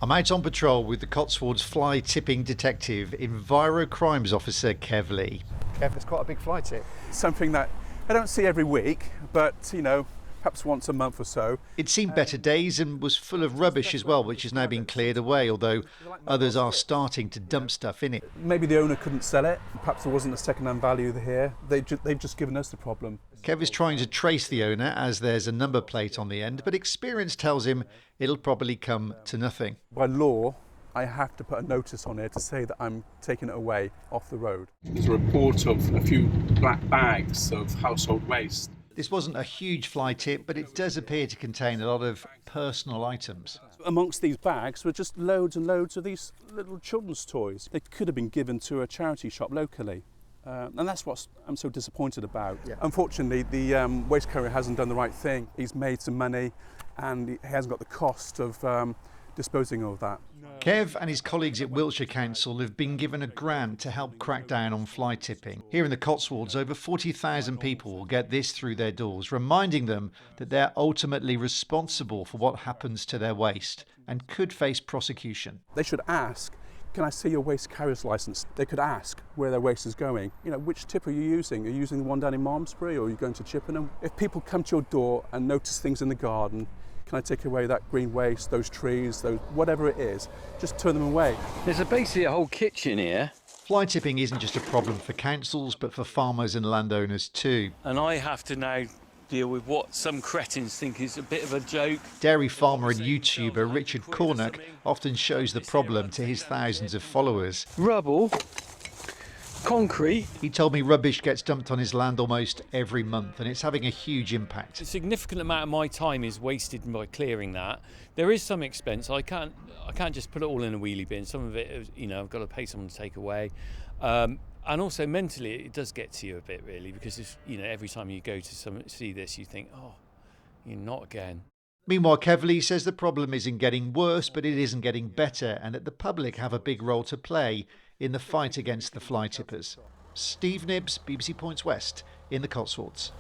I'm out on patrol with the Cotswolds fly tipping detective, Enviro Crimes Officer Kev Lee. Kev, it's quite a big fly tip. Something that I don't see every week, but, perhaps once a month or so. It's seen better days and was full of rubbish as well, which has now been cleared away, although others are starting to dump stuff in it. Maybe the owner couldn't sell it. Perhaps there wasn't a second-hand value here. They've just given us the problem. Kev is trying to trace the owner as there's a number plate on the end, but experience tells him it'll probably come to nothing. By law, I have to put a notice on it to say that I'm taking it away off the road. There's a report of a few black bags of household waste. This wasn't a huge fly tip, but it does appear to contain a lot of personal items. Amongst these bags were just loads and loads of these little children's toys. They could have been given to a charity shop locally. And that's what I'm so disappointed about. Yeah. Unfortunately, the waste carrier hasn't done the right thing. He's made some money and he hasn't got the cost of disposing of that. Kev and his colleagues at Wiltshire Council have been given a grant to help crack down on fly tipping. Here in the Cotswolds, over 40,000 people will get this through their doors, reminding them that they're ultimately responsible for what happens to their waste and could face prosecution. They should ask, can I see your waste carrier's licence? They could ask where their waste is going. Which tip are you using? Are you using the one down in Malmesbury or are you going to Chippenham? If people come to your door and notice things in the garden, can I take away that green waste, those trees, whatever it is, just turn them away. There's basically a whole kitchen here. Fly tipping isn't just a problem for councils, but for farmers and landowners too. And I have to now deal with what some cretins think is a bit of a joke. Dairy farmer and YouTuber Richard Cornock often shows the problem to his thousands of followers. Rubble, concrete. He told me rubbish gets dumped on his land almost every month and it's having a huge impact. A significant amount of my time is wasted by clearing that. There is some expense. I can't just put it all in a wheelie bin. Some of it, I've got to pay someone to take away. And also mentally, it does get to you a bit, really, because if, every time you go to see this, you think, oh, not again. Meanwhile, Kev Lee says the problem isn't getting worse, but it isn't getting better, and that the public have a big role to play in the fight against the fly tippers. Steve Knibbs, BBC Points West, in the Cotswolds.